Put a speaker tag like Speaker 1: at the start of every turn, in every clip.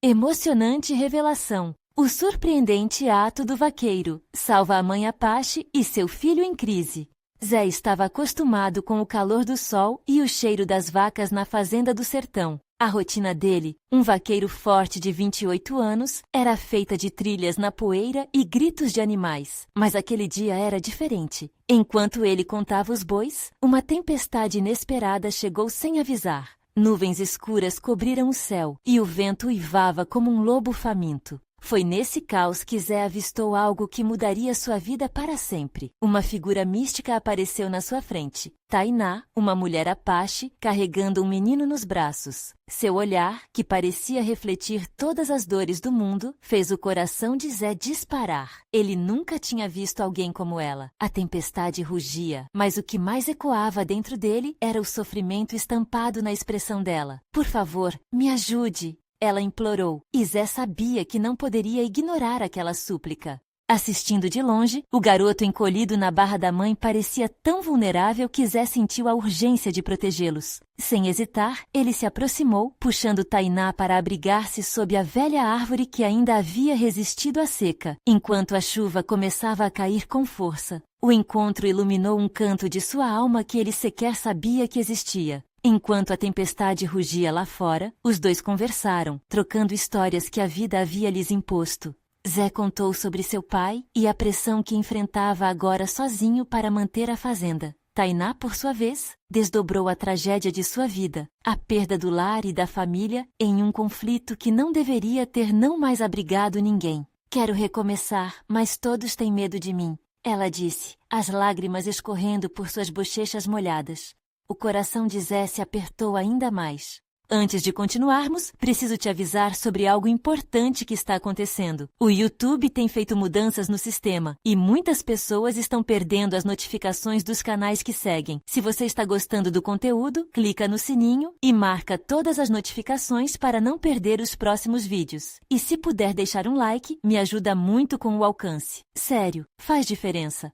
Speaker 1: Emocionante revelação. O surpreendente ato do vaqueiro salva a mãe Apache e seu filho em crise. Zé estava acostumado com o calor do sol e o cheiro das vacas na fazenda do sertão. A rotina dele, um vaqueiro forte de 28 anos, era feita de trilhas na poeira e gritos de animais. Mas aquele dia era diferente. Enquanto ele contava os bois, uma tempestade inesperada chegou sem avisar. Nuvens escuras cobriram o céu e o vento uivava como um lobo faminto. Foi nesse caos que Zé avistou algo que mudaria sua vida para sempre. Uma figura mística apareceu na sua frente. Tainá, uma mulher Apache, carregando um menino nos braços. Seu olhar, que parecia refletir todas as dores do mundo, fez o coração de Zé disparar. Ele nunca tinha visto alguém como ela. A tempestade rugia, mas o que mais ecoava dentro dele era o sofrimento estampado na expressão dela. "Por favor, me ajude!" Ela implorou, e Zé sabia que não poderia ignorar aquela súplica. Assistindo de longe, o garoto encolhido na barra da mãe parecia tão vulnerável que Zé sentiu a urgência de protegê-los. Sem hesitar, ele se aproximou, puxando Tainá para abrigar-se sob a velha árvore que ainda havia resistido à seca, enquanto a chuva começava a cair com força. O encontro iluminou um canto de sua alma que ele sequer sabia que existia. Enquanto a tempestade rugia lá fora, os dois conversaram, trocando histórias que a vida havia lhes imposto. Zé contou sobre seu pai e a pressão que enfrentava agora sozinho para manter a fazenda. Tainá, por sua vez, desdobrou a tragédia de sua vida, a perda do lar e da família em um conflito que não deveria ter não mais abrigado ninguém. "Quero recomeçar, mas todos têm medo de mim", ela disse, as lágrimas escorrendo por suas bochechas molhadas. O coração de Zé se apertou ainda mais. "Antes de continuarmos, preciso te avisar sobre algo importante que está acontecendo. O YouTube tem feito mudanças no sistema e muitas pessoas estão perdendo as notificações dos canais que seguem. Se você está gostando do conteúdo, clica no sininho e marca todas as notificações para não perder os próximos vídeos. E se puder deixar um like, me ajuda muito com o alcance. Sério, faz diferença.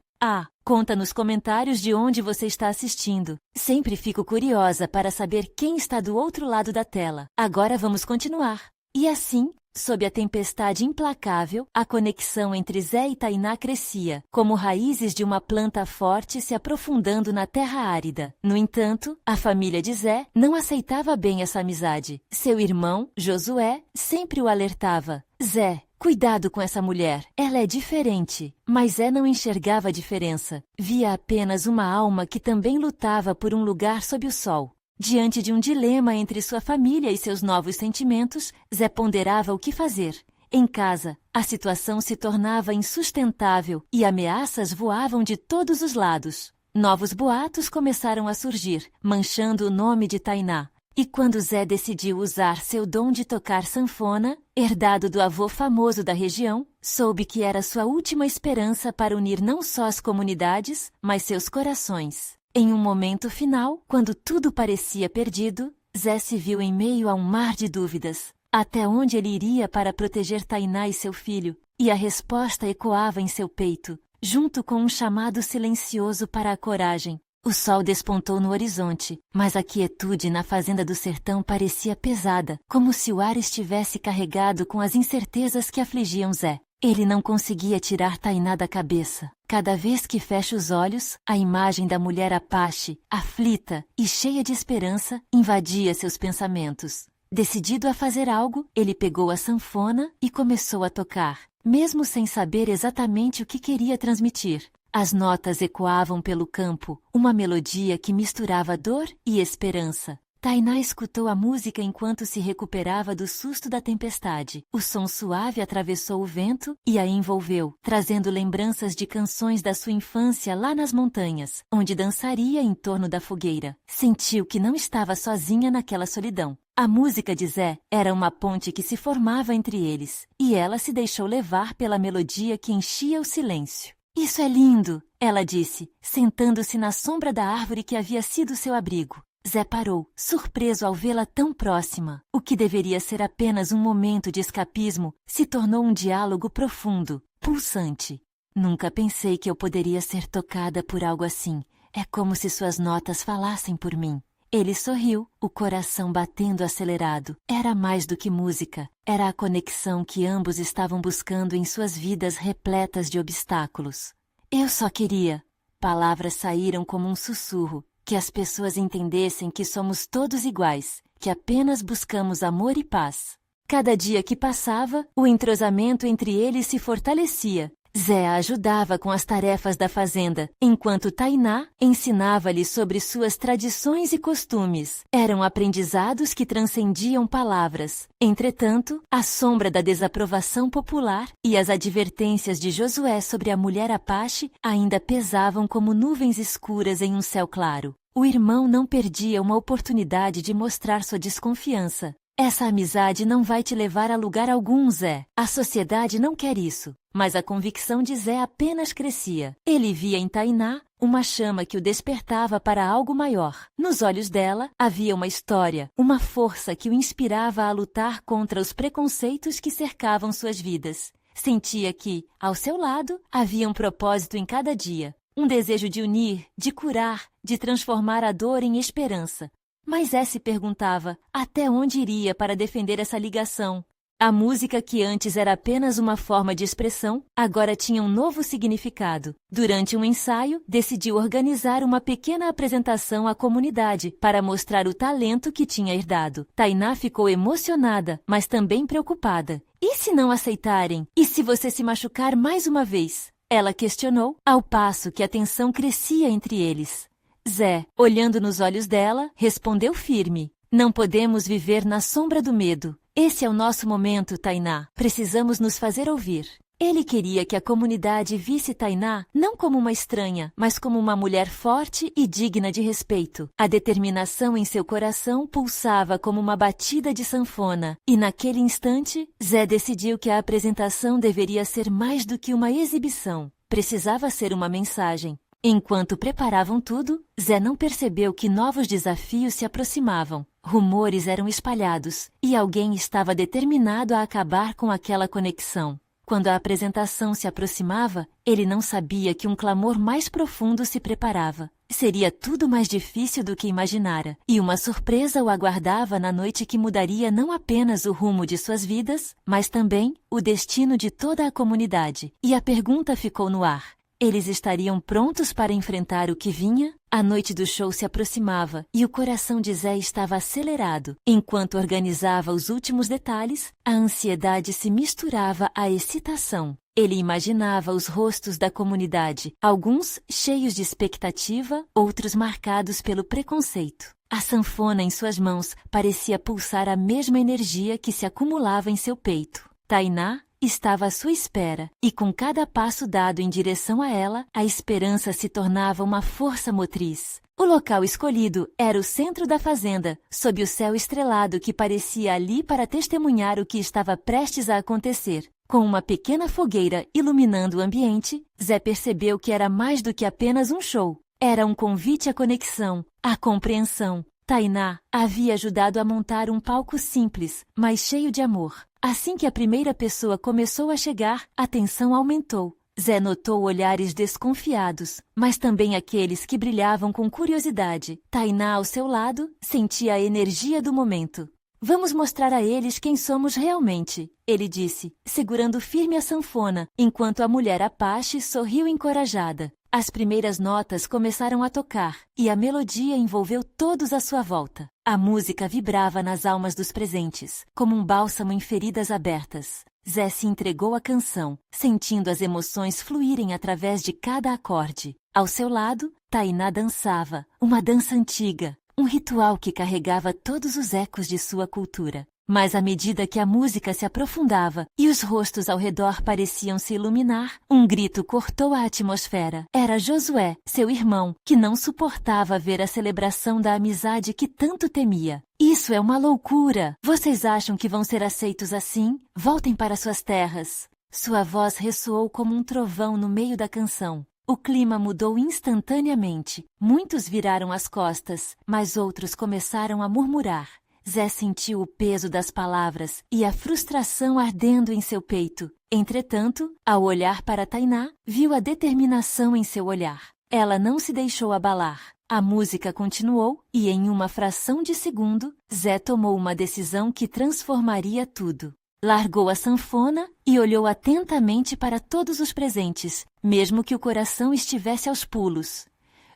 Speaker 1: Conta nos comentários de onde você está assistindo. Sempre fico curiosa para saber quem está do outro lado da tela. Agora vamos continuar. E assim, sob a tempestade implacável, a conexão entre Zé e Tainá crescia, como raízes de uma planta forte se aprofundando na terra árida. No entanto, a família de Zé não aceitava bem essa amizade. Seu irmão, Josué, sempre o alertava. "Zé, cuidado com essa mulher, ela é diferente." Mas Zé não enxergava a diferença. Via apenas uma alma que também lutava por um lugar sob o sol. Diante de um dilema entre sua família e seus novos sentimentos, Zé ponderava o que fazer. Em casa, a situação se tornava insustentável e ameaças voavam de todos os lados. Novos boatos começaram a surgir, manchando o nome de Tainá. E quando Zé decidiu usar seu dom de tocar sanfona, herdado do avô famoso da região, soube que era sua última esperança para unir não só as comunidades, mas seus corações. Em um momento final, quando tudo parecia perdido, Zé se viu em meio a um mar de dúvidas. Até onde ele iria para proteger Tainá e seu filho? E a resposta ecoava em seu peito, junto com um chamado silencioso para a coragem. O sol despontou no horizonte, mas a quietude na fazenda do sertão parecia pesada, como se o ar estivesse carregado com as incertezas que afligiam Zé. Ele não conseguia tirar Tainá da cabeça. Cada vez que fecha os olhos, a imagem da mulher Apache, aflita e cheia de esperança, invadia seus pensamentos. Decidido a fazer algo, ele pegou a sanfona e começou a tocar, mesmo sem saber exatamente o que queria transmitir. As notas ecoavam pelo campo, uma melodia que misturava dor e esperança. Tainá escutou a música enquanto se recuperava do susto da tempestade. O som suave atravessou o vento e a envolveu, trazendo lembranças de canções da sua infância lá nas montanhas, onde dançaria em torno da fogueira. Sentiu que não estava sozinha naquela solidão. A música de Zé era uma ponte que se formava entre eles, e ela se deixou levar pela melodia que enchia o silêncio. "Isso é lindo", ela disse, sentando-se na sombra da árvore que havia sido seu abrigo. Zé parou, surpreso ao vê-la tão próxima. O que deveria ser apenas um momento de escapismo se tornou um diálogo profundo, pulsante. "Nunca pensei que eu poderia ser tocada por algo assim. É como se suas notas falassem por mim." Ele sorriu, o coração batendo acelerado. Era mais do que música. Era a conexão que ambos estavam buscando em suas vidas repletas de obstáculos. Eu só queria. Palavras saíram como um sussurro. Que as pessoas entendessem que somos todos iguais. Que apenas buscamos amor e paz. Cada dia que passava, o entrosamento entre eles se fortalecia. Zé a ajudava com as tarefas da fazenda, enquanto Tainá ensinava-lhe sobre suas tradições e costumes. Eram aprendizados que transcendiam palavras. Entretanto, a sombra da desaprovação popular e as advertências de Josué sobre a mulher Apache ainda pesavam como nuvens escuras em um céu claro. O irmão não perdia uma oportunidade de mostrar sua desconfiança. Essa amizade não vai te levar a lugar algum, Zé. A sociedade não quer isso. Mas a convicção de Zé apenas crescia. Ele via em Tainá uma chama que o despertava para algo maior. Nos olhos dela havia uma história, uma força que o inspirava a lutar contra os preconceitos que cercavam suas vidas. Sentia que, ao seu lado, havia um propósito em cada dia. Um desejo de unir, de curar, de transformar a dor em esperança. Mas Zé se perguntava até onde iria para defender essa ligação. A música que antes era apenas uma forma de expressão, agora tinha um novo significado. Durante um ensaio, decidiu organizar uma pequena apresentação à comunidade para mostrar o talento que tinha herdado. Tainá ficou emocionada, mas também preocupada. E se não aceitarem? E se você se machucar mais uma vez? Ela questionou, ao passo que a tensão crescia entre eles. Zé, olhando nos olhos dela, respondeu firme. Não podemos viver na sombra do medo. Esse é o nosso momento, Tainá. Precisamos nos fazer ouvir. Ele queria que a comunidade visse Tainá não como uma estranha, mas como uma mulher forte e digna de respeito. A determinação em seu coração pulsava como uma batida de sanfona. E naquele instante, Zé decidiu que a apresentação deveria ser mais do que uma exibição. Precisava ser uma mensagem. Enquanto preparavam tudo, Zé não percebeu que novos desafios se aproximavam. Rumores eram espalhados, e alguém estava determinado a acabar com aquela conexão. Quando a apresentação se aproximava, ele não sabia que um clamor mais profundo se preparava. Seria tudo mais difícil do que imaginara, e uma surpresa o aguardava na noite que mudaria não apenas o rumo de suas vidas, mas também o destino de toda a comunidade. E a pergunta ficou no ar. Eles estariam prontos para enfrentar o que vinha? A noite do show se aproximava e o coração de Zé estava acelerado. Enquanto organizava os últimos detalhes, a ansiedade se misturava à excitação. Ele imaginava os rostos da comunidade, alguns cheios de expectativa, outros marcados pelo preconceito. A sanfona em suas mãos parecia pulsar a mesma energia que se acumulava em seu peito. Tainá estava à sua espera, e com cada passo dado em direção a ela, a esperança se tornava uma força motriz. O local escolhido era o centro da fazenda, sob o céu estrelado que parecia ali para testemunhar o que estava prestes a acontecer. Com uma pequena fogueira iluminando o ambiente, Zé percebeu que era mais do que apenas um show. Era um convite à conexão, à compreensão. Tainá havia ajudado a montar um palco simples, mas cheio de amor. Assim que a primeira pessoa começou a chegar, a tensão aumentou. Zé notou olhares desconfiados, mas também aqueles que brilhavam com curiosidade. Tainá, ao seu lado, sentia a energia do momento. Vamos mostrar a eles quem somos realmente, ele disse, segurando firme a sanfona, enquanto a mulher Apache sorriu encorajada. As primeiras notas começaram a tocar, e a melodia envolveu todos à sua volta. A música vibrava nas almas dos presentes, como um bálsamo em feridas abertas. Zé se entregou à canção, sentindo as emoções fluírem através de cada acorde. Ao seu lado, Tainá dançava, uma dança antiga, um ritual que carregava todos os ecos de sua cultura. Mas à medida que a música se aprofundava e os rostos ao redor pareciam se iluminar, um grito cortou a atmosfera. Era Josué, seu irmão, que não suportava ver a celebração da amizade que tanto temia. Isso é uma loucura! Vocês acham que vão ser aceitos assim? Voltem para suas terras! Sua voz ressoou como um trovão no meio da canção. O clima mudou instantaneamente. Muitos viraram as costas, mas outros começaram a murmurar. Zé sentiu o peso das palavras e a frustração ardendo em seu peito. Entretanto, ao olhar para Tainá, viu a determinação em seu olhar. Ela não se deixou abalar. A música continuou e, em uma fração de segundo, Zé tomou uma decisão que transformaria tudo. Largou a sanfona e olhou atentamente para todos os presentes, mesmo que o coração estivesse aos pulos.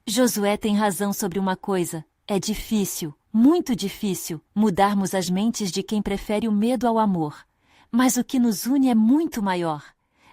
Speaker 1: Josué tem razão sobre uma coisa. É difícil, muito difícil, mudarmos as mentes de quem prefere o medo ao amor. Mas o que nos une é muito maior.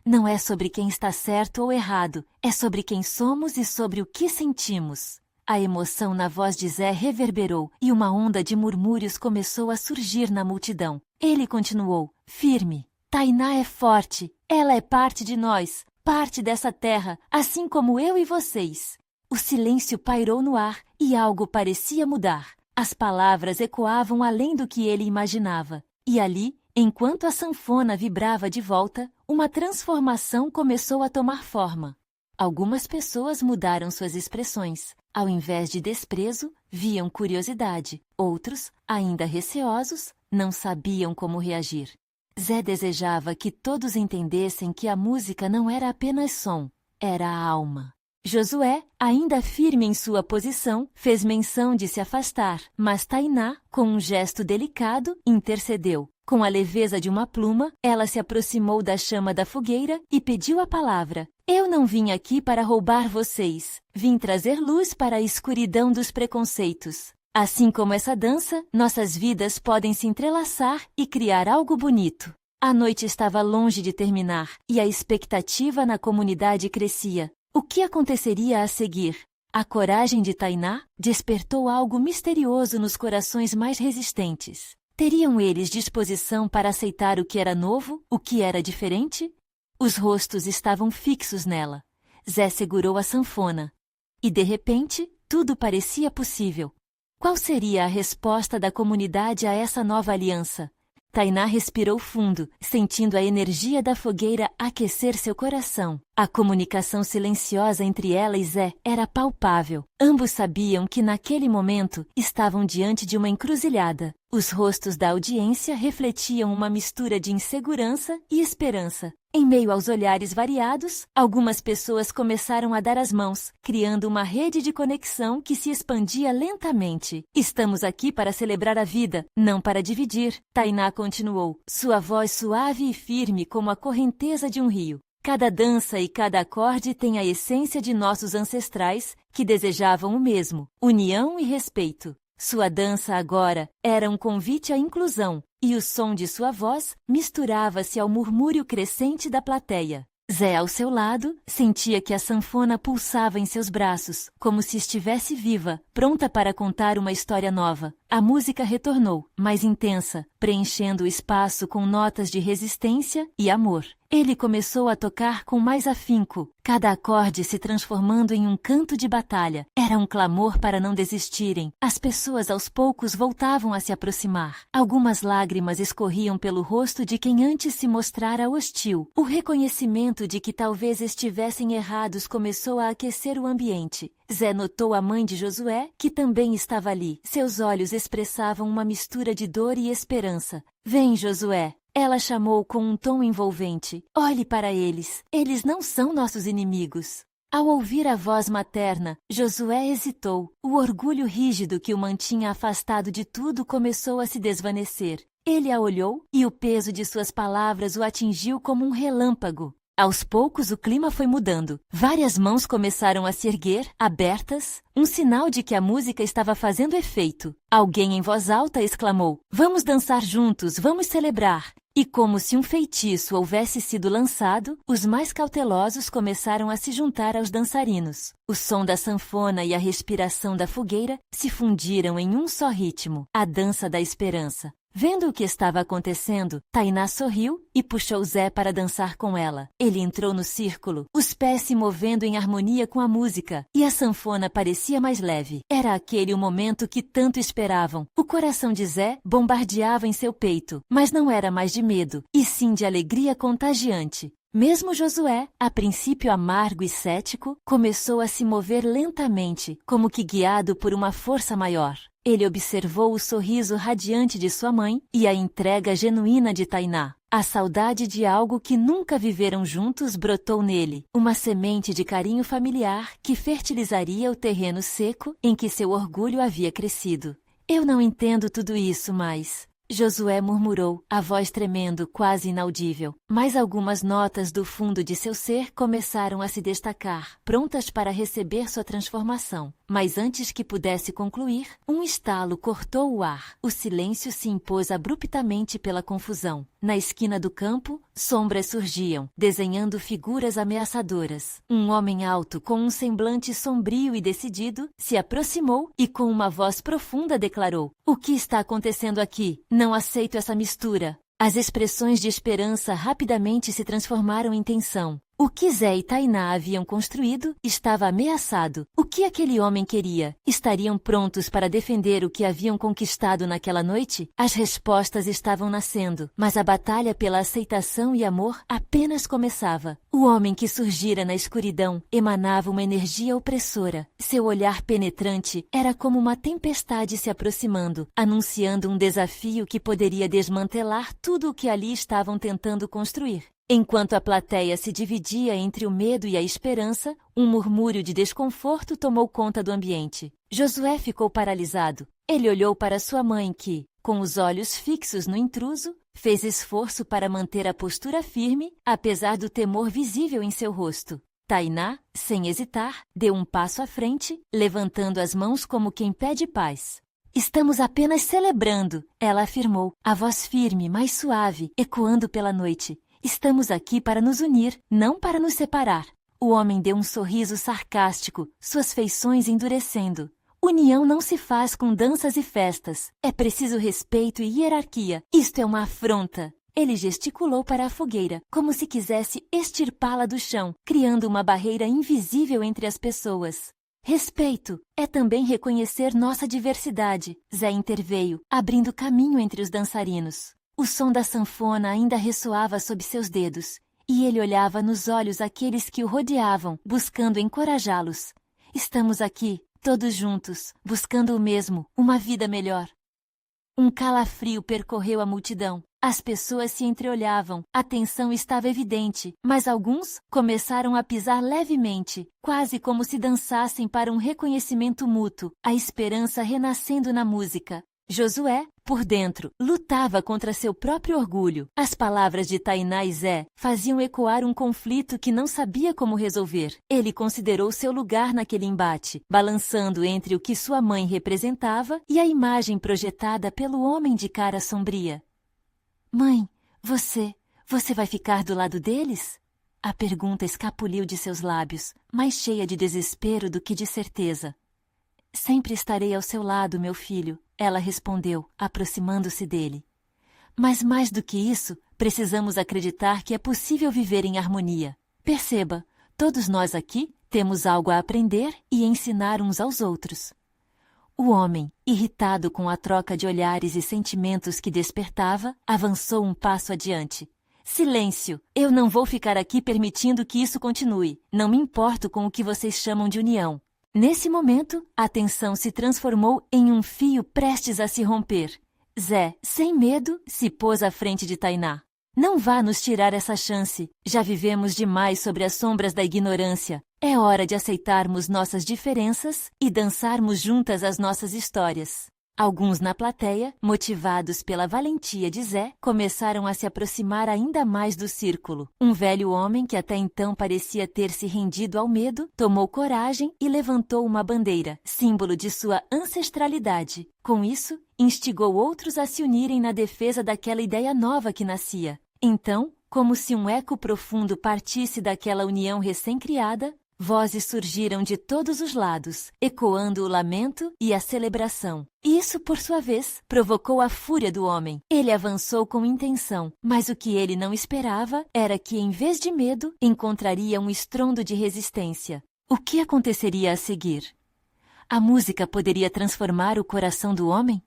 Speaker 1: Não é sobre quem está certo ou errado, é sobre quem somos e sobre o que sentimos. A emoção na voz de Zé reverberou e uma onda de murmúrios começou a surgir na multidão. Ele continuou, firme. Tainá é forte, ela é parte de nós, parte dessa terra, assim como eu e vocês. O silêncio pairou no ar e algo parecia mudar. As palavras ecoavam além do que ele imaginava. E ali, enquanto a sanfona vibrava de volta, uma transformação começou a tomar forma. Algumas pessoas mudaram suas expressões. Ao invés de desprezo, viam curiosidade. Outros, ainda receosos, não sabiam como reagir. Zé desejava que todos entendessem que a música não era apenas som, era a alma. Josué, ainda firme em sua posição, fez menção de se afastar, mas Tainá, com um gesto delicado, intercedeu. Com a leveza de uma pluma, ela se aproximou da chama da fogueira e pediu a palavra. Eu não vim aqui para roubar vocês. Vim trazer luz para a escuridão dos preconceitos. Assim como essa dança, nossas vidas podem se entrelaçar e criar algo bonito. A noite estava longe de terminar e a expectativa na comunidade crescia. O que aconteceria a seguir? A coragem de Tainá despertou algo misterioso nos corações mais resistentes. Teriam eles disposição para aceitar o que era novo, o que era diferente? Os rostos estavam fixos nela. Zé segurou a sanfona. E, de repente, tudo parecia possível. Qual seria a resposta da comunidade a essa nova aliança? Tainá respirou fundo, sentindo a energia da fogueira aquecer seu coração. A comunicação silenciosa entre ela e Zé era palpável. Ambos sabiam que naquele momento estavam diante de uma encruzilhada. Os rostos da audiência refletiam uma mistura de insegurança e esperança. Em meio aos olhares variados, algumas pessoas começaram a dar as mãos, criando uma rede de conexão que se expandia lentamente. Estamos aqui para celebrar a vida, não para dividir, Tainá continuou, sua voz suave e firme como a correnteza de um rio. Cada dança e cada acorde tem a essência de nossos ancestrais que desejavam o mesmo, união e respeito. Sua dança agora era um convite à inclusão, e o som de sua voz misturava-se ao murmúrio crescente da plateia. Zé, ao seu lado, sentia que a sanfona pulsava em seus braços, como se estivesse viva, pronta para contar uma história nova. A música retornou, mais intensa, preenchendo o espaço com notas de resistência e amor. Ele começou a tocar com mais afinco, cada acorde se transformando em um canto de batalha. Era um clamor para não desistirem. As pessoas aos poucos voltavam a se aproximar. Algumas lágrimas escorriam pelo rosto de quem antes se mostrara hostil. O reconhecimento de que talvez estivessem errados começou a aquecer o ambiente. Zé notou a mãe de Josué, que também estava ali. Seus olhos expressavam uma mistura de dor e esperança. Vem, Josué. Ela chamou com um tom envolvente. Olhe para eles. Eles não são nossos inimigos. Ao ouvir a voz materna, Josué hesitou. O orgulho rígido que o mantinha afastado de tudo começou a se desvanecer. Ele a olhou e o peso de suas palavras o atingiu como um relâmpago. Aos poucos o clima foi mudando. Várias mãos começaram a se erguer, abertas, um sinal de que a música estava fazendo efeito. Alguém em voz alta exclamou, vamos dançar juntos, vamos celebrar. E como se um feitiço houvesse sido lançado, os mais cautelosos começaram a se juntar aos dançarinos. O som da sanfona e a respiração da fogueira se fundiram em um só ritmo, a dança da esperança. Vendo o que estava acontecendo, Tainá sorriu e puxou Zé para dançar com ela. Ele entrou no círculo, os pés se movendo em harmonia com a música, e a sanfona parecia mais leve. Era aquele o momento que tanto esperavam. O coração de Zé bombardeava em seu peito, mas não era mais de medo, e sim de alegria contagiante. Mesmo Josué, a princípio amargo e cético, começou a se mover lentamente, como que guiado por uma força maior. Ele observou o sorriso radiante de sua mãe e a entrega genuína de Tainá. A saudade de algo que nunca viveram juntos brotou nele, uma semente de carinho familiar que fertilizaria o terreno seco em que seu orgulho havia crescido. Eu não entendo tudo isso mais. Josué murmurou, a voz tremendo, quase inaudível. Mas algumas notas do fundo de seu ser começaram a se destacar, prontas para receber sua transformação. Mas antes que pudesse concluir, um estalo cortou o ar. O silêncio se impôs abruptamente pela confusão. Na esquina do campo, sombras surgiam, desenhando figuras ameaçadoras. Um homem alto, com um semblante sombrio e decidido, se aproximou e com uma voz profunda declarou: "O que está acontecendo aqui? Não aceito essa mistura." As expressões de esperança rapidamente se transformaram em tensão. O que Zé e Tainá haviam construído estava ameaçado. O que aquele homem queria? Estariam prontos para defender o que haviam conquistado naquela noite? As respostas estavam nascendo, mas a batalha pela aceitação e amor apenas começava. O homem que surgira na escuridão emanava uma energia opressora. Seu olhar penetrante era como uma tempestade se aproximando, anunciando um desafio que poderia desmantelar tudo o que ali estavam tentando construir. Enquanto a plateia se dividia entre o medo e a esperança, um murmúrio de desconforto tomou conta do ambiente. Josué ficou paralisado. Ele olhou para sua mãe que, com os olhos fixos no intruso, fez esforço para manter a postura firme, apesar do temor visível em seu rosto. Tainá, sem hesitar, deu um passo à frente, levantando as mãos como quem pede paz. "Estamos apenas celebrando", ela afirmou, a voz firme, mas suave, ecoando pela noite. "Estamos aqui para nos unir, não para nos separar." O homem deu um sorriso sarcástico, suas feições endurecendo. "União não se faz com danças e festas. É preciso respeito e hierarquia. Isto é uma afronta." Ele gesticulou para a fogueira, como se quisesse extirpá-la do chão, criando uma barreira invisível entre as pessoas. "Respeito é também reconhecer nossa diversidade", Zé interveio, abrindo caminho entre os dançarinos. O som da sanfona ainda ressoava sob seus dedos, e ele olhava nos olhos aqueles que o rodeavam, buscando encorajá-los. "Estamos aqui, todos juntos, buscando o mesmo, uma vida melhor." Um calafrio percorreu a multidão. As pessoas se entreolhavam, a tensão estava evidente, mas alguns começaram a pisar levemente, quase como se dançassem para um reconhecimento mútuo, a esperança renascendo na música. Josué, por dentro, lutava contra seu próprio orgulho. As palavras de Tainá e Zé faziam ecoar um conflito que não sabia como resolver. Ele considerou seu lugar naquele embate, balançando entre o que sua mãe representava e a imagem projetada pelo homem de cara sombria. "Mãe, você vai ficar do lado deles?" A pergunta escapuliu de seus lábios, mais cheia de desespero do que de certeza. "Sempre estarei ao seu lado, meu filho", ela respondeu, aproximando-se dele. "Mas mais do que isso, precisamos acreditar que é possível viver em harmonia. Perceba, todos nós aqui temos algo a aprender e ensinar uns aos outros." O homem, irritado com a troca de olhares e sentimentos que despertava, avançou um passo adiante. "Silêncio! Eu não vou ficar aqui permitindo que isso continue. Não me importo com o que vocês chamam de união." Nesse momento, a tensão se transformou em um fio prestes a se romper. Zé, sem medo, se pôs à frente de Tainá. "Não vá nos tirar essa chance. Já vivemos demais sobre as sombras da ignorância. É hora de aceitarmos nossas diferenças e dançarmos juntas as nossas histórias." Alguns na plateia, motivados pela valentia de Zé, começaram a se aproximar ainda mais do círculo. Um velho homem que até então parecia ter se rendido ao medo, tomou coragem e levantou uma bandeira, símbolo de sua ancestralidade. Com isso, instigou outros a se unirem na defesa daquela ideia nova que nascia. Então, como se um eco profundo partisse daquela união recém-criada, vozes surgiram de todos os lados, ecoando o lamento e a celebração. Isso, por sua vez, provocou a fúria do homem. Ele avançou com intenção, mas o que ele não esperava era que, em vez de medo, encontraria um estrondo de resistência. O que aconteceria a seguir? A música poderia transformar o coração do homem?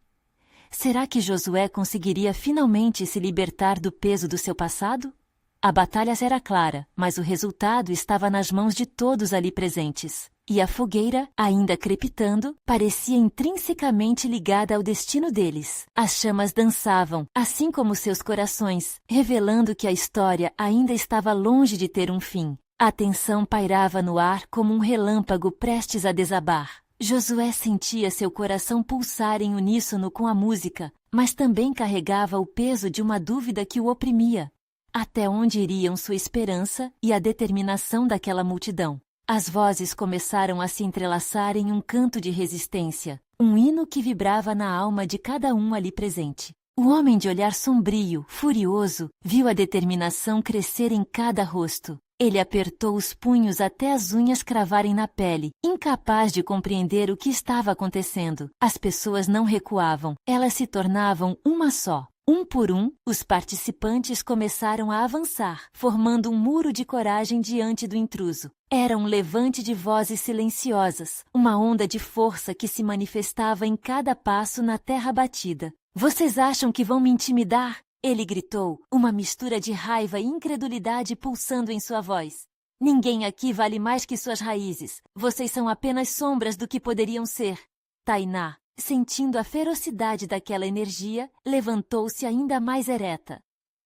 Speaker 1: Será que Josué conseguiria finalmente se libertar do peso do seu passado? A batalha era clara, mas o resultado estava nas mãos de todos ali presentes. E a fogueira, ainda crepitando, parecia intrinsecamente ligada ao destino deles. As chamas dançavam, assim como seus corações, revelando que a história ainda estava longe de ter um fim. A tensão pairava no ar como um relâmpago prestes a desabar. Josué sentia seu coração pulsar em uníssono com a música, mas também carregava o peso de uma dúvida que o oprimia. Até onde iriam sua esperança e a determinação daquela multidão? As vozes começaram a se entrelaçar em um canto de resistência, um hino que vibrava na alma de cada um ali presente. O homem de olhar sombrio, furioso, viu a determinação crescer em cada rosto. Ele apertou os punhos até as unhas cravarem na pele, incapaz de compreender o que estava acontecendo. As pessoas não recuavam, elas se tornavam uma só. Um por um, os participantes começaram a avançar, formando um muro de coragem diante do intruso. Era um levante de vozes silenciosas, uma onda de força que se manifestava em cada passo na terra batida. "Vocês acham que vão me intimidar?" Ele gritou, uma mistura de raiva e incredulidade pulsando em sua voz. "Ninguém aqui vale mais que suas raízes. Vocês são apenas sombras do que poderiam ser." Tainá, sentindo a ferocidade daquela energia, levantou-se ainda mais ereta.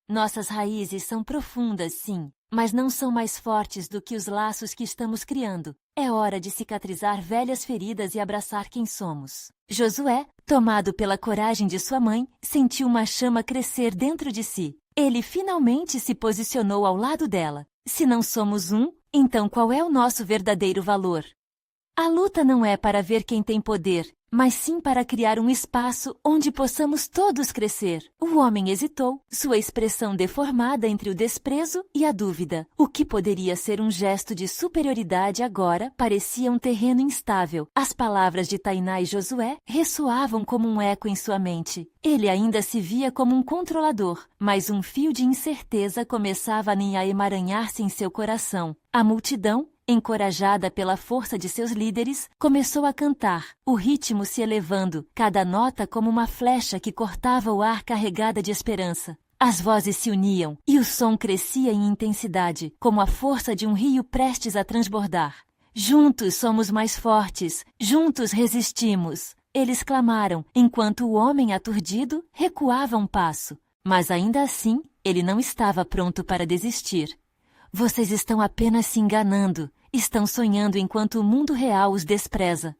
Speaker 1: "Nossas raízes são profundas, sim, mas não são mais fortes do que os laços que estamos criando. É hora de cicatrizar velhas feridas e abraçar quem somos." Josué, tomado pela coragem de sua mãe, sentiu uma chama crescer dentro de si. Ele finalmente se posicionou ao lado dela. "Se não somos um, então qual é o nosso verdadeiro valor?" A luta não é para ver quem tem poder, mas sim para criar um espaço onde possamos todos crescer. O homem hesitou, sua expressão deformada entre o desprezo e a dúvida. O que poderia ser um gesto de superioridade agora parecia um terreno instável. As palavras de Tainá e Josué ressoavam como um eco em sua mente. Ele ainda se via como um controlador, mas um fio de incerteza começava a emaranhar-se em seu coração. A multidão, encorajada pela força de seus líderes, começou a cantar, o ritmo se elevando, cada nota como uma flecha que cortava o ar carregada de esperança. As vozes se uniam, e o som crescia em intensidade, como a força de um rio prestes a transbordar. "Juntos somos mais fortes, juntos resistimos!" Eles clamaram, enquanto o homem aturdido recuava um passo. Mas ainda assim, ele não estava pronto para desistir. "Vocês estão apenas se enganando. Estão sonhando enquanto o mundo real os despreza."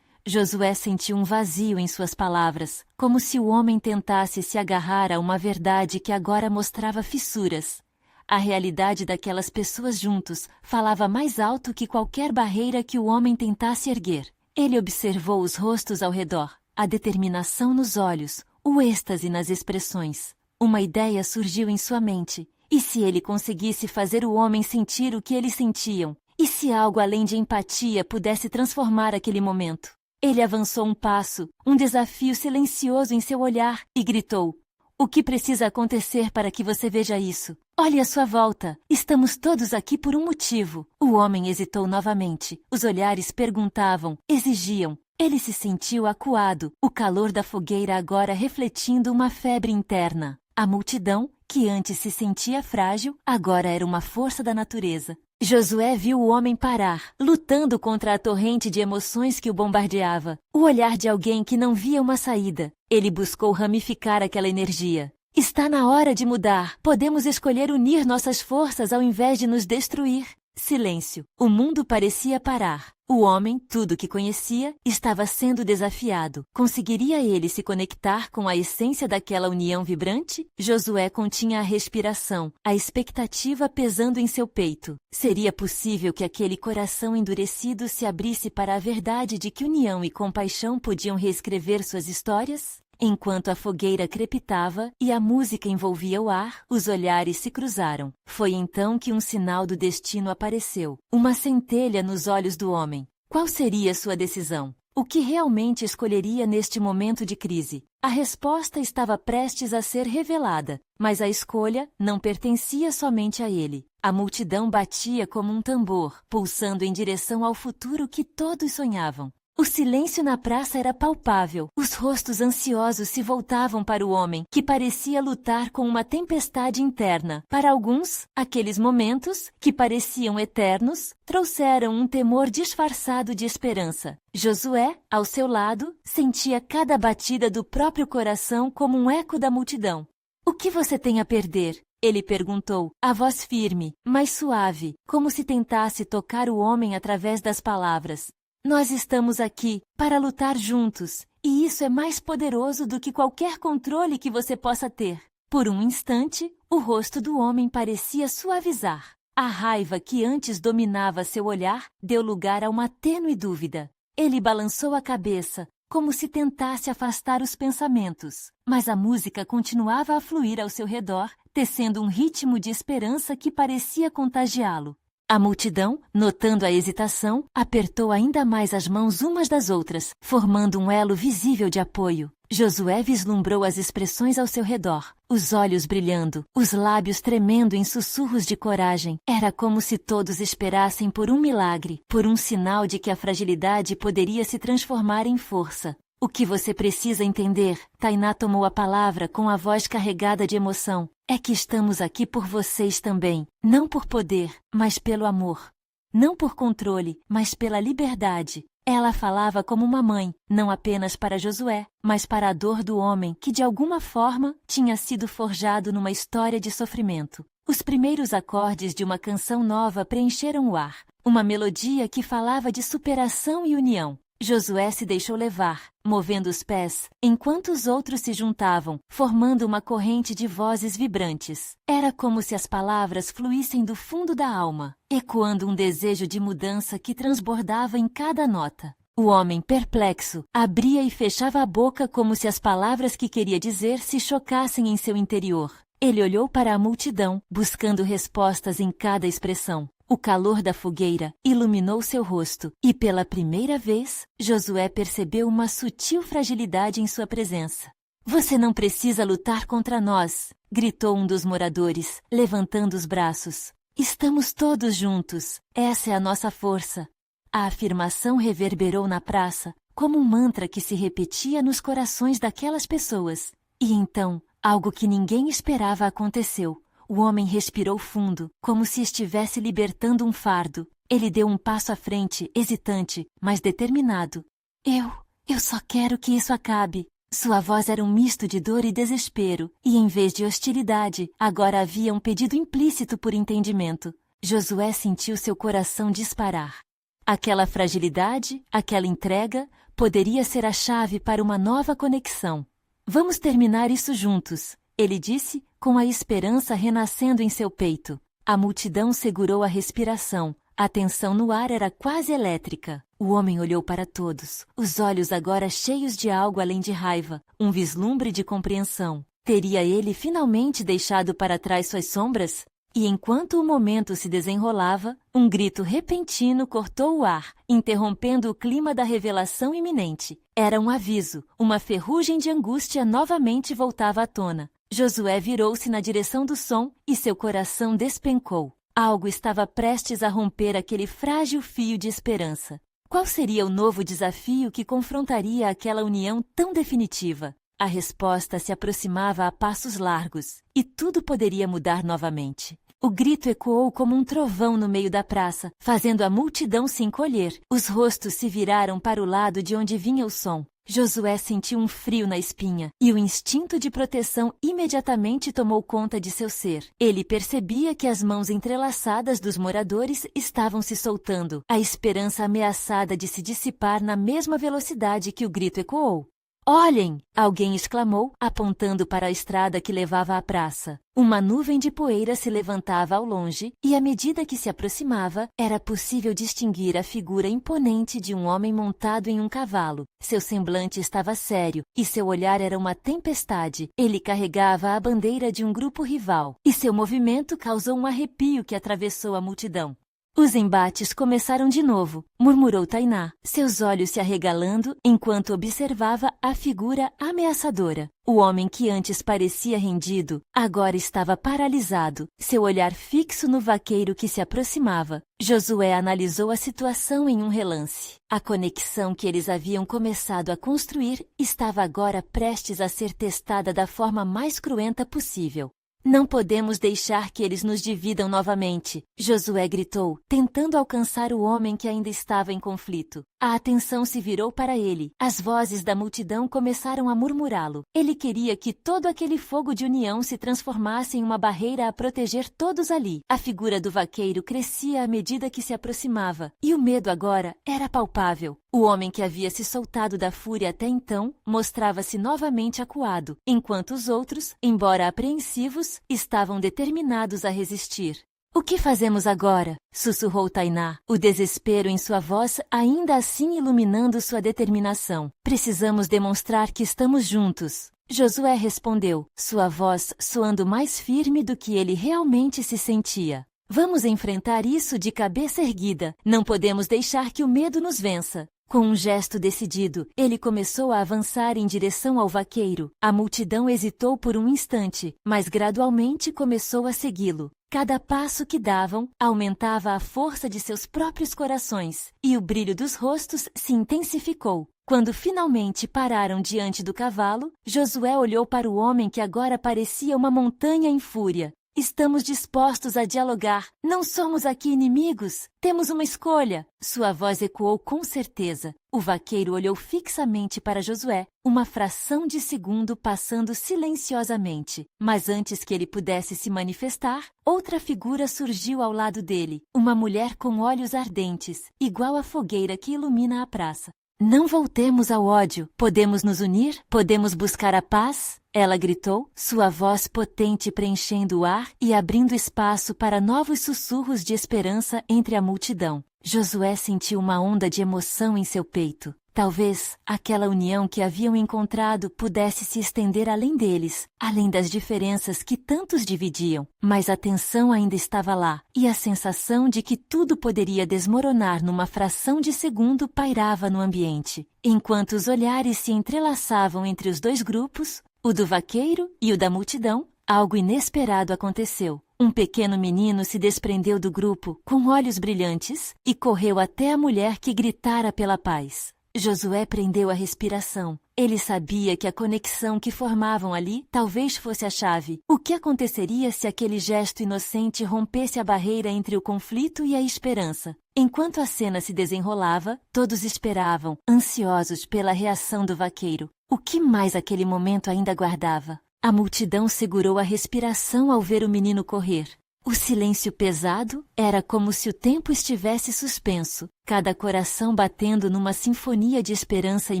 Speaker 1: Josué sentiu um vazio em suas palavras, como se o homem tentasse se agarrar a uma verdade que agora mostrava fissuras. A realidade daquelas pessoas juntos falava mais alto que qualquer barreira que o homem tentasse erguer. Ele observou os rostos ao redor, a determinação nos olhos, o êxtase nas expressões. Uma ideia surgiu em sua mente. E se ele conseguisse fazer o homem sentir o que eles sentiam? E se algo além de empatia pudesse transformar aquele momento? Ele avançou um passo, um desafio silencioso em seu olhar, e gritou: "O que precisa acontecer para que você veja isso? Olhe à sua volta. Estamos todos aqui por um motivo." O homem hesitou novamente. Os olhares perguntavam, exigiam. Ele se sentiu acuado, o calor da fogueira agora refletindo uma febre interna. A multidão, que antes se sentia frágil, agora era uma força da natureza. Josué viu o homem parar, lutando contra a torrente de emoções que o bombardeava. O olhar de alguém que não via uma saída. Ele buscou ramificar aquela energia. "Está na hora de mudar. Podemos escolher unir nossas forças ao invés de nos destruir." Silêncio. O mundo parecia parar. O homem, tudo que conhecia, estava sendo desafiado. Conseguiria ele se conectar com a essência daquela união vibrante? Josué continha a respiração, a expectativa pesando em seu peito. Seria possível que aquele coração endurecido se abrisse para a verdade de que união e compaixão podiam reescrever suas histórias? Enquanto a fogueira crepitava e a música envolvia o ar, os olhares se cruzaram. Foi então que um sinal do destino apareceu, uma centelha nos olhos do homem. Qual seria sua decisão? O que realmente escolheria neste momento de crise? A resposta estava prestes a ser revelada, mas a escolha não pertencia somente a ele. A multidão batia como um tambor, pulsando em direção ao futuro que todos sonhavam. O silêncio na praça era palpável. Os rostos ansiosos se voltavam para o homem, que parecia lutar com uma tempestade interna. Para alguns, aqueles momentos, que pareciam eternos, trouxeram um temor disfarçado de esperança. Josué, ao seu lado, sentia cada batida do próprio coração como um eco da multidão. "O que você tem a perder?" Ele perguntou, a voz firme, mas suave, como se tentasse tocar o homem através das palavras. "Nós estamos aqui para lutar juntos, e isso é mais poderoso do que qualquer controle que você possa ter." Por um instante, o rosto do homem parecia suavizar. A raiva que antes dominava seu olhar deu lugar a uma tênue dúvida. Ele balançou a cabeça, como se tentasse afastar os pensamentos, mas a música continuava a fluir ao seu redor, tecendo um ritmo de esperança que parecia contagiá-lo. A multidão, notando a hesitação, apertou ainda mais as mãos umas das outras, formando um elo visível de apoio. Josué vislumbrou as expressões ao seu redor, os olhos brilhando, os lábios tremendo em sussurros de coragem. Era como se todos esperassem por um milagre, por um sinal de que a fragilidade poderia se transformar em força. "O que você precisa entender", Tainá tomou a palavra com a voz carregada de emoção, "é que estamos aqui por vocês também, não por poder, mas pelo amor. Não por controle, mas pela liberdade." Ela falava como uma mãe, não apenas para Josué, mas para a dor do homem que, de alguma forma, tinha sido forjado numa história de sofrimento. Os primeiros acordes de uma canção nova preencheram o ar, uma melodia que falava de superação e união. Josué se deixou levar, movendo os pés, enquanto os outros se juntavam, formando uma corrente de vozes vibrantes. Era como se as palavras fluíssem do fundo da alma, ecoando um desejo de mudança que transbordava em cada nota. O homem, perplexo, abria e fechava a boca como se as palavras que queria dizer se chocassem em seu interior. Ele olhou para a multidão, buscando respostas em cada expressão. O calor da fogueira iluminou seu rosto, e pela primeira vez, Josué percebeu uma sutil fragilidade em sua presença. "Você não precisa lutar contra nós", gritou um dos moradores, levantando os braços. "Estamos todos juntos. Essa é a nossa força." A afirmação reverberou na praça, como um mantra que se repetia nos corações daquelas pessoas. E então, algo que ninguém esperava aconteceu. O homem respirou fundo, como se estivesse libertando um fardo. Ele deu um passo à frente, hesitante, mas determinado. Eu só quero que isso acabe." Sua voz era um misto de dor e desespero, e em vez de hostilidade, agora havia um pedido implícito por entendimento. Josué sentiu seu coração disparar. Aquela fragilidade, aquela entrega, poderia ser a chave para uma nova conexão. "Vamos terminar isso juntos", ele disse, com a esperança renascendo em seu peito. A multidão segurou a respiração. A tensão no ar era quase elétrica. O homem olhou para todos, os olhos agora cheios de algo além de raiva, um vislumbre de compreensão. Teria ele finalmente deixado para trás suas sombras? E enquanto o momento se desenrolava, um grito repentino cortou o ar, interrompendo o clima da revelação iminente. Era um aviso, uma ferrugem de angústia novamente voltava à tona. Josué virou-se na direção do som e seu coração despencou. Algo estava prestes a romper aquele frágil fio de esperança. Qual seria o novo desafio que confrontaria aquela união tão definitiva? A resposta se aproximava a passos largos, e tudo poderia mudar novamente. O grito ecoou como um trovão no meio da praça, fazendo a multidão se encolher. Os rostos se viraram para o lado de onde vinha o som. Josué sentiu um frio na espinha, e o instinto de proteção imediatamente tomou conta de seu ser. Ele percebia que as mãos entrelaçadas dos moradores estavam se soltando, a esperança ameaçada de se dissipar na mesma velocidade que o grito ecoou. "Olhem!" alguém exclamou, apontando para a estrada que levava à praça. Uma nuvem de poeira se levantava ao longe, e à medida que se aproximava, era possível distinguir a figura imponente de um homem montado em um cavalo. Seu semblante estava sério, e seu olhar era uma tempestade. Ele carregava a bandeira de um grupo rival, e seu movimento causou um arrepio que atravessou a multidão. Os embates começaram de novo, murmurou Tainá, seus olhos se arregalando enquanto observava a figura ameaçadora. O homem que antes parecia rendido, agora estava paralisado, seu olhar fixo no vaqueiro que se aproximava. Josué analisou a situação em um relance. A conexão que eles haviam começado a construir estava agora prestes a ser testada da forma mais cruenta possível. Não podemos deixar que eles nos dividam novamente, Josué gritou, tentando alcançar o homem que ainda estava em conflito. A atenção se virou para ele. As vozes da multidão começaram a murmurá-lo. Ele queria que todo aquele fogo de união se transformasse em uma barreira a proteger todos ali. A figura do vaqueiro crescia à medida que se aproximava, e o medo agora era palpável. O homem que havia se soltado da fúria até então mostrava-se novamente acuado, enquanto os outros, embora apreensivos, estavam determinados a resistir. O que fazemos agora? Sussurrou Tainá, o desespero em sua voz ainda assim iluminando sua determinação. Precisamos demonstrar que estamos juntos. Josué respondeu, sua voz soando mais firme do que ele realmente se sentia. Vamos enfrentar isso de cabeça erguida. Não podemos deixar que o medo nos vença. Com um gesto decidido, ele começou a avançar em direção ao vaqueiro. A multidão hesitou por um instante, mas gradualmente começou a segui-lo. Cada passo que davam aumentava a força de seus próprios corações, e o brilho dos rostos se intensificou. Quando finalmente pararam diante do cavalo, Josué olhou para o homem que agora parecia uma montanha em fúria. Estamos dispostos a dialogar. Não somos aqui inimigos. Temos uma escolha. Sua voz ecoou com certeza. O vaqueiro olhou fixamente para Josué, uma fração de segundo passando silenciosamente. Mas antes que ele pudesse se manifestar, outra figura surgiu ao lado dele. Uma mulher com olhos ardentes, igual à fogueira que ilumina a praça. Não voltemos ao ódio. Podemos nos unir? Podemos buscar a paz? Ela gritou, sua voz potente preenchendo o ar e abrindo espaço para novos sussurros de esperança entre a multidão. Josué sentiu uma onda de emoção em seu peito. Talvez aquela união que haviam encontrado pudesse se estender além deles, além das diferenças que tantos dividiam. Mas a tensão ainda estava lá, e a sensação de que tudo poderia desmoronar numa fração de segundo pairava no ambiente. Enquanto os olhares se entrelaçavam entre os dois grupos, o do vaqueiro e o da multidão, algo inesperado aconteceu. Um pequeno menino se desprendeu do grupo, com olhos brilhantes, e correu até a mulher que gritara pela paz. Josué prendeu a respiração. Ele sabia que a conexão que formavam ali talvez fosse a chave. O que aconteceria se aquele gesto inocente rompesse a barreira entre o conflito e a esperança? Enquanto a cena se desenrolava, todos esperavam, ansiosos pela reação do vaqueiro. O que mais aquele momento ainda guardava? A multidão segurou a respiração ao ver o menino correr. O silêncio pesado era como se o tempo estivesse suspenso, cada coração batendo numa sinfonia de esperança e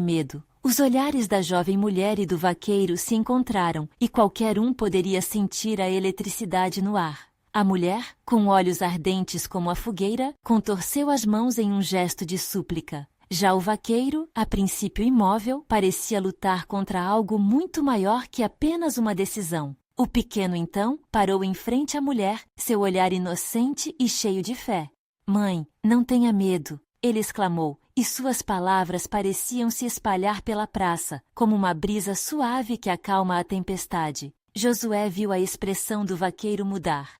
Speaker 1: medo. Os olhares da jovem mulher e do vaqueiro se encontraram, e qualquer um poderia sentir a eletricidade no ar. A mulher, com olhos ardentes como a fogueira, contorceu as mãos em um gesto de súplica. Já o vaqueiro, a princípio imóvel, parecia lutar contra algo muito maior que apenas uma decisão. O pequeno, então, parou em frente à mulher, seu olhar inocente e cheio de fé. Mãe, não tenha medo, ele exclamou, e suas palavras pareciam se espalhar pela praça, como uma brisa suave que acalma a tempestade. Josué viu a expressão do vaqueiro mudar.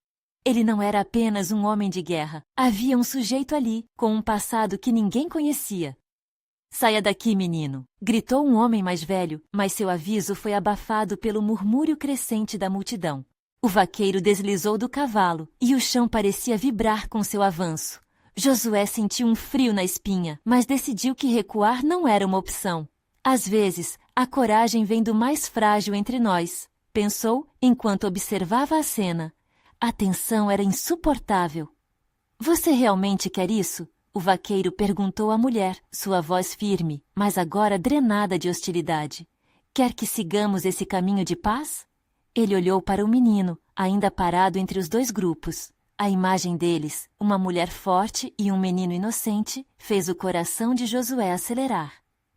Speaker 1: Ele não era apenas um homem de guerra. Havia um sujeito ali, com um passado que ninguém conhecia. Saia daqui, menino! Gritou um homem mais velho, mas seu aviso foi abafado pelo murmúrio crescente da multidão. O vaqueiro deslizou do cavalo, e o chão parecia vibrar com seu avanço. Josué sentiu um frio na espinha, mas decidiu que recuar não era uma opção. Às vezes, a coragem vem do mais frágil entre nós, pensou enquanto observava a cena. A tensão era insuportável. Você realmente quer isso? O vaqueiro perguntou à mulher, sua voz firme, mas agora drenada de hostilidade. Quer que sigamos esse caminho de paz? Ele olhou para o menino, ainda parado entre os dois grupos. A imagem deles, uma mulher forte e um menino inocente, fez o coração de Josué acelerar.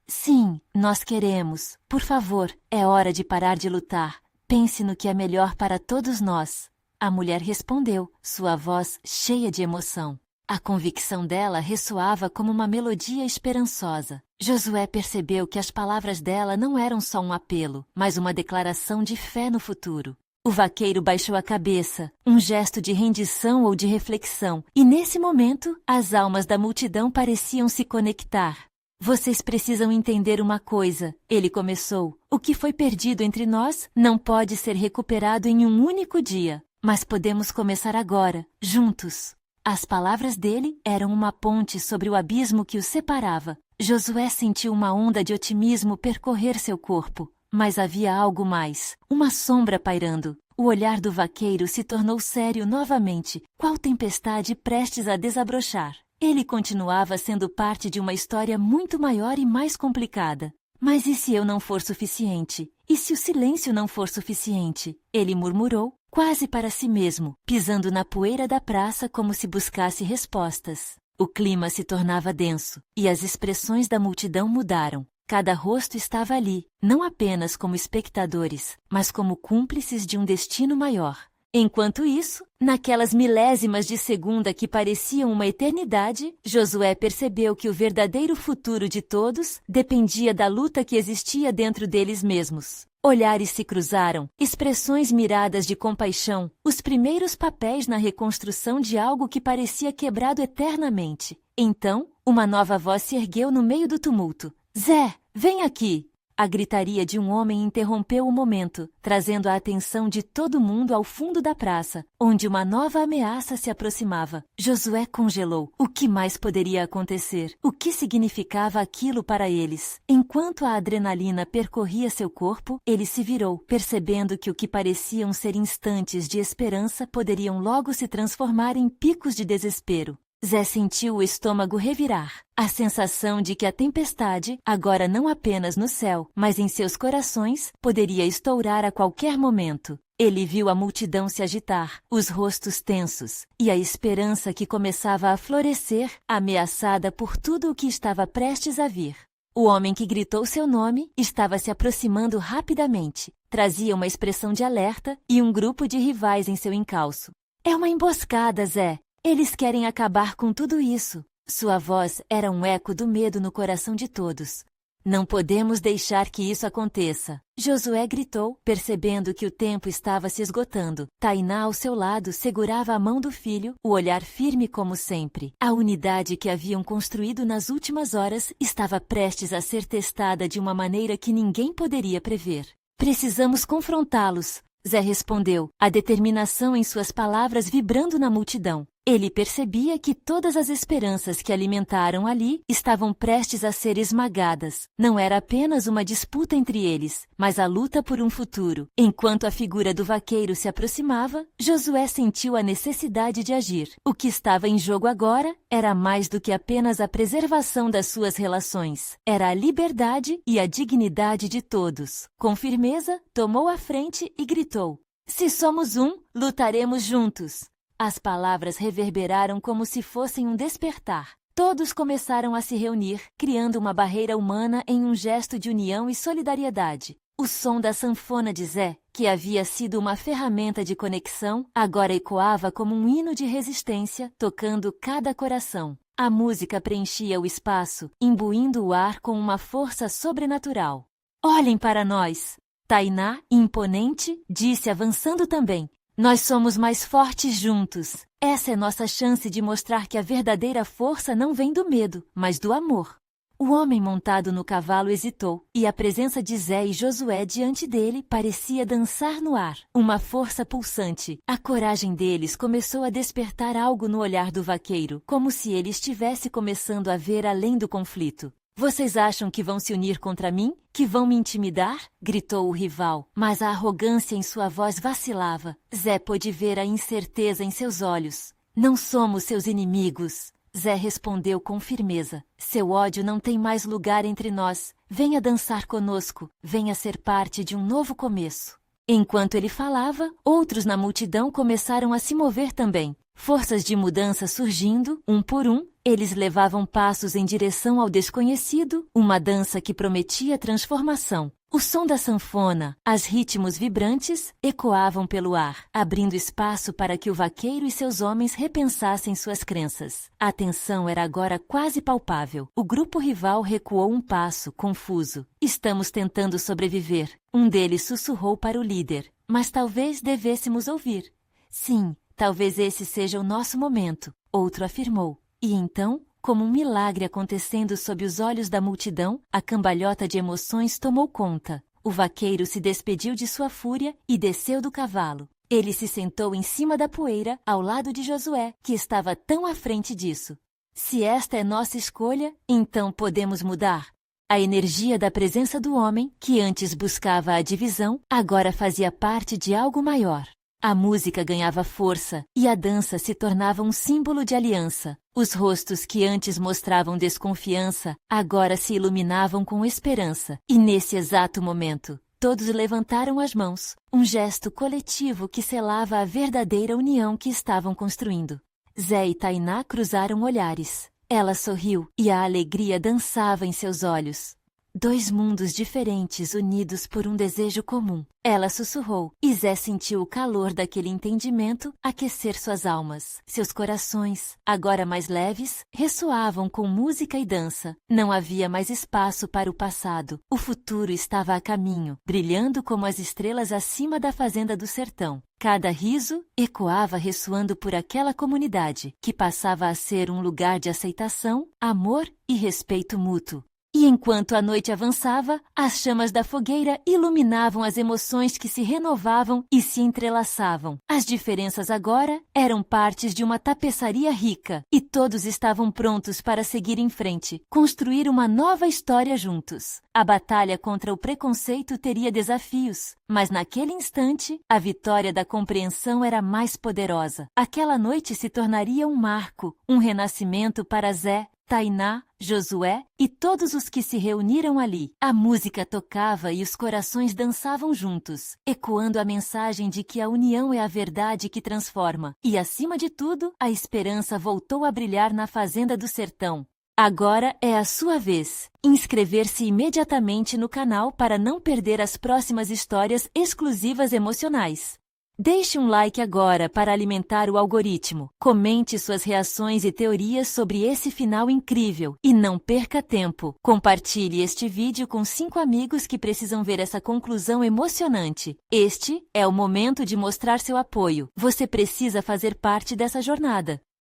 Speaker 1: Sim, nós queremos. Por favor, é hora de parar de lutar. Pense no que é melhor para todos nós. A mulher respondeu, sua voz cheia de emoção. A convicção dela ressoava como uma melodia esperançosa. Josué percebeu que as palavras dela não eram só um apelo, mas uma declaração de fé no futuro. O vaqueiro baixou a cabeça, um gesto de rendição ou de reflexão, e nesse momento, as almas da multidão pareciam se conectar. Vocês precisam entender uma coisa, ele começou. O que foi perdido entre nós não pode ser recuperado em um único dia, mas podemos começar agora, juntos. As palavras dele eram uma ponte sobre o abismo que os separava. Josué sentiu uma onda de otimismo percorrer seu corpo. Mas havia algo mais, uma sombra pairando. O olhar do vaqueiro se tornou sério novamente, qual tempestade prestes a desabrochar. Ele continuava sendo parte de uma história muito maior e mais complicada. Mas e se eu não for suficiente? E se o silêncio não for suficiente? Ele murmurou, quase para si mesmo, pisando na poeira da praça como se buscasse respostas. O clima se tornava denso, e as expressões da multidão mudaram. Cada rosto estava ali, não apenas como espectadores, mas como cúmplices de um destino maior. Enquanto isso, naquelas milésimas de segunda que pareciam uma eternidade, Josué percebeu que o verdadeiro futuro de todos dependia da luta que existia dentro deles mesmos. Olhares se cruzaram, expressões miradas de compaixão, os primeiros papéis na reconstrução de algo que parecia quebrado eternamente. Então, uma nova voz se ergueu no meio do tumulto. Zé, vem aqui! A gritaria de um homem interrompeu o momento, trazendo a atenção de todo mundo ao fundo da praça, onde uma nova ameaça se aproximava. Josué congelou. O que mais poderia acontecer? O que significava aquilo para eles? Enquanto a adrenalina percorria seu corpo, ele se virou, percebendo que o que pareciam ser instantes de esperança poderiam logo se transformar em picos de desespero. Zé sentiu o estômago revirar, a sensação de que a tempestade, agora não apenas no céu, mas em seus corações, poderia estourar a qualquer momento. Ele viu a multidão se agitar, os rostos tensos, e a esperança que começava a florescer, ameaçada por tudo o que estava prestes a vir. O homem que gritou seu nome estava se aproximando rapidamente, trazia uma expressão de alerta e um grupo de rivais em seu encalço. É uma emboscada, Zé! Eles querem acabar com tudo isso. Sua voz era um eco do medo no coração de todos. Não podemos deixar que isso aconteça. Josué gritou, percebendo que o tempo estava se esgotando. Tainá ao seu lado segurava a mão do filho, o olhar firme como sempre. A unidade que haviam construído nas últimas horas estava prestes a ser testada de uma maneira que ninguém poderia prever. Precisamos confrontá-los, Zé respondeu, a determinação em suas palavras vibrando na multidão. Ele percebia que todas as esperanças que alimentaram ali estavam prestes a ser esmagadas. Não era apenas uma disputa entre eles, mas a luta por um futuro. Enquanto a figura do vaqueiro se aproximava, Josué sentiu a necessidade de agir. O que estava em jogo agora era mais do que apenas a preservação das suas relações. Era a liberdade e a dignidade de todos. Com firmeza, tomou a frente e gritou: "Se somos um, lutaremos juntos." As palavras reverberaram como se fossem um despertar. Todos começaram a se reunir, criando uma barreira humana em um gesto de união e solidariedade. O som da sanfona de Zé, que havia sido uma ferramenta de conexão, agora ecoava como um hino de resistência, tocando cada coração. A música preenchia o espaço, imbuindo o ar com uma força sobrenatural. "Olhem para nós!" Tainá, imponente, disse avançando também. "Nós somos mais fortes juntos. Essa é nossa chance de mostrar que a verdadeira força não vem do medo, mas do amor." O homem montado no cavalo hesitou, e a presença de Zé e Josué diante dele parecia dançar no ar, uma força pulsante. A coragem deles começou a despertar algo no olhar do vaqueiro, como se ele estivesse começando a ver além do conflito. "Vocês acham que vão se unir contra mim? Que vão me intimidar?" gritou o rival, mas a arrogância em sua voz vacilava. Zé pôde ver a incerteza em seus olhos. "Não somos seus inimigos." Zé respondeu com firmeza. "Seu ódio não tem mais lugar entre nós. Venha dançar conosco. Venha ser parte de um novo começo." Enquanto ele falava, outros na multidão começaram a se mover também. Forças de mudança surgindo, um por um, eles levavam passos em direção ao desconhecido, uma dança que prometia transformação. O som da sanfona, as ritmos vibrantes, ecoavam pelo ar, abrindo espaço para que o vaqueiro e seus homens repensassem suas crenças. A tensão era agora quase palpável. O grupo rival recuou um passo, confuso. Estamos tentando sobreviver. Um deles sussurrou para o líder. Mas talvez devêssemos ouvir. Sim, talvez esse seja o nosso momento, outro afirmou. E então, como um milagre acontecendo sob os olhos da multidão, a cambalhota de emoções tomou conta. O vaqueiro se despediu de sua fúria e desceu do cavalo. Ele se sentou em cima da poeira, ao lado de Josué, que estava tão à frente disso. Se esta é nossa escolha, então podemos mudar. A energia da presença do homem, que antes buscava a divisão, agora fazia parte de algo maior. A música ganhava força e a dança se tornava um símbolo de aliança. Os rostos que antes mostravam desconfiança agora se iluminavam com esperança. E nesse exato momento, todos levantaram as mãos, um gesto coletivo que selava a verdadeira união que estavam construindo. Zé e Tainá cruzaram olhares. Ela sorriu e a alegria dançava em seus olhos. Dois mundos diferentes unidos por um desejo comum. Ela sussurrou, e Zé sentiu o calor daquele entendimento aquecer suas almas. Seus corações, agora mais leves, ressoavam com música e dança. Não havia mais espaço para o passado. O futuro estava a caminho, brilhando como as estrelas acima da fazenda do sertão. Cada riso ecoava ressoando por aquela comunidade, que passava a ser um lugar de aceitação, amor e respeito mútuo. E enquanto a noite avançava, as chamas da fogueira iluminavam as emoções que se renovavam e se entrelaçavam. As diferenças agora eram partes de uma tapeçaria rica, e todos estavam prontos para seguir em frente, construir uma nova história juntos. A batalha contra o preconceito teria desafios, mas naquele instante, a vitória da compreensão era mais poderosa. Aquela noite se tornaria um marco, um renascimento para Zé, Tainá, Josué e todos os que se reuniram ali. A música tocava e os corações dançavam juntos, ecoando a mensagem de que a união é a verdade que transforma. E, acima de tudo, a esperança voltou a brilhar na fazenda do sertão. Agora é a sua vez. Inscrever-se imediatamente no canal para não perder as próximas histórias exclusivas emocionais. Deixe um like agora para alimentar o algoritmo. Comente suas reações e teorias sobre esse final incrível. E não perca tempo. Compartilhe este vídeo com 5 amigos que precisam ver essa conclusão emocionante. Este é o momento de mostrar seu apoio. Você precisa fazer parte dessa jornada.